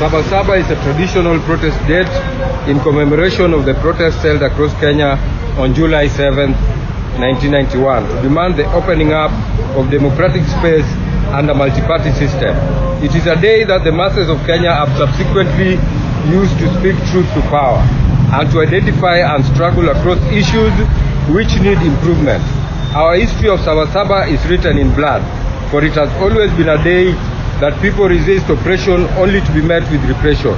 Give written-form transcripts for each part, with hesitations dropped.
Sabasaba is a traditional protest date in commemoration of the protests held across Kenya on July 7, 1991, to demand the opening up of democratic space and a multi-party system. It is a day that the masses of Kenya have subsequently used to speak truth to power and to identify and struggle across issues which need improvement. Our history of Sabasaba is written in blood, for it has always been a day that people resist oppression only to be met with repression.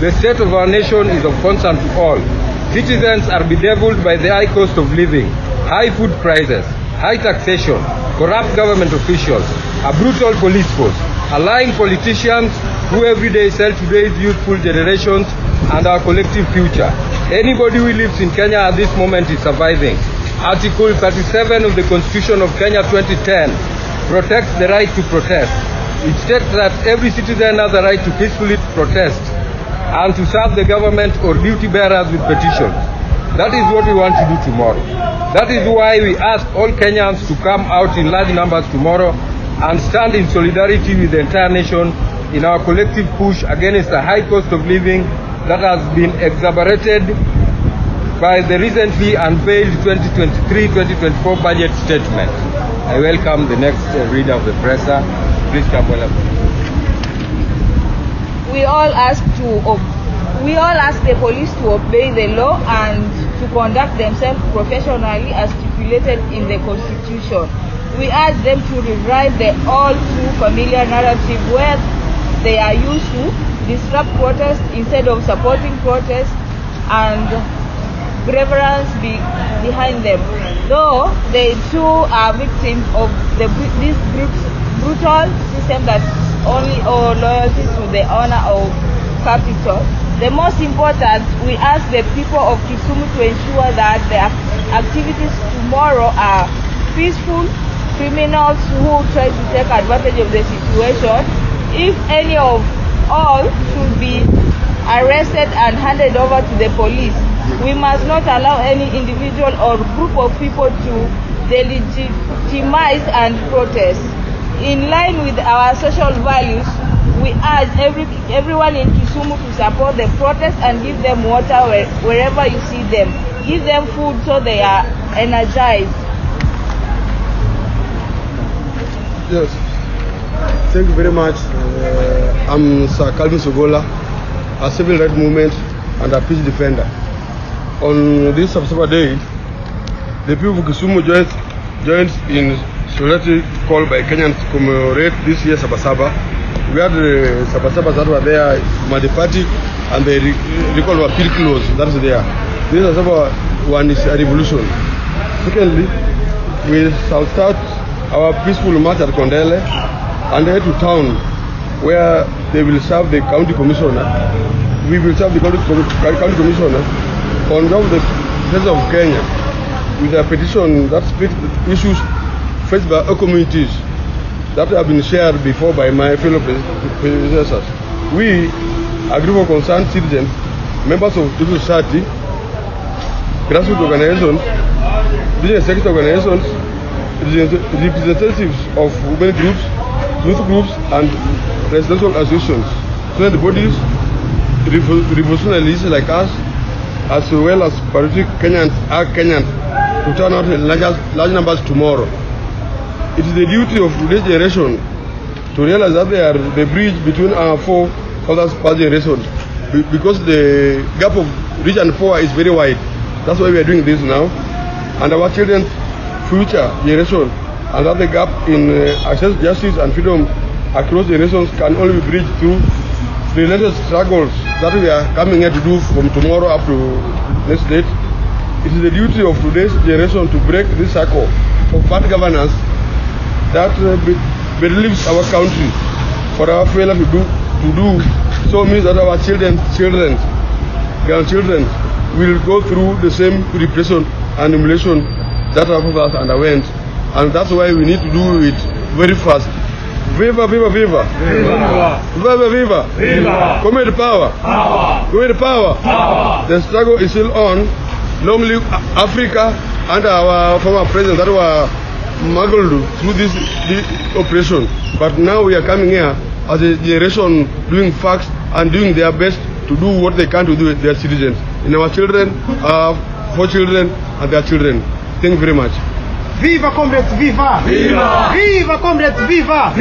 The state of our nation is of concern to all. Citizens are bedeviled by the high cost of living, high food prices, high taxation, corrupt government officials, a brutal police force, lying politicians who every day sell today's youthful generations and our collective future. Anybody who lives in Kenya at this moment is surviving. Article 37 of the Constitution of Kenya 2010 protects the right to protest. It states that every citizen has the right to peacefully protest and to serve the government or duty bearers with petitions. That is what we want to do tomorrow. That is why we ask all Kenyans to come out in large numbers tomorrow and stand in solidarity with the entire nation in our collective push against the high cost of living that has been exacerbated by the recently unveiled 2023-2024 budget statement. I welcome the next reader of the presser. Please come well. We all ask the police to obey the law and to conduct themselves professionally as stipulated in the Constitution. We urge them to rewrite the all too familiar narrative where they are used to disrupt protests instead of supporting protests and reverence behind them. Though they too are victims of this brutal system that only owe loyalty to the owner of capital. The most important, we ask the people of Kisumu to ensure that their activities tomorrow are peaceful. Criminals who try to take advantage of the situation, if any of all, should be arrested and handed over to the police. We must not allow any individual or group of people to delegitimize and protest. In line with our social values, we urge everyone in Kisumu to support the protest and give them water wherever you see them. Give them food so they are energized. Yes, thank you very much. I'm Sir Calvin Sogola, a civil rights movement and a peace defender. On this Sabasaba day, the people of Kisumu joined in solidarity call by Kenyans to commemorate this year's Sabasaba. We had the Sabasaba that were there, Madipati, and the recall were pretty close. That's there. This Sabasaba one is a revolution. Secondly, we shall start our peaceful march at Kondele and head to town where they will serve the county commissioner. We will serve the county commissioner on behalf of the President of Kenya with a petition that splits issues faced by all communities that have been shared before by my fellow predecessors. We, a group of concerned citizens, members of civil society, grassroots organizations, business sector organizations, representatives of women groups, youth groups, and residential associations, student bodies, revolutionaries like us, as well as patriotic Kenyans, to turn out in large numbers tomorrow. It is the duty of today's generation to realize that they are the bridge between our forefathers' past generations, because the gap of rich and poor is very wide. That's why we are doing this now, and our children's future generation, and that the gap in access to justice and freedom across generations can only be bridged through the relentless struggles that we are coming here to do from tomorrow up to next date. It is the duty of today's generation to break this cycle of bad governance that believes our country for our failure to do so means that our children, grandchildren will go through the same repression and humiliation that our fathers underwent, and that's why we need to do it very fast. Viva, viva, viva! Viva! Viva, viva! Viva! Community power! Power! Community power! Power! The struggle is still on. Long live Africa and our former presidents that were smuggled through this operation. But now we are coming here as a generation doing facts and doing their best to do what they can to do with their citizens. In our children, for children and their children. Thank you very much. Viva comrades, viva! Viva! Viva comrades, viva!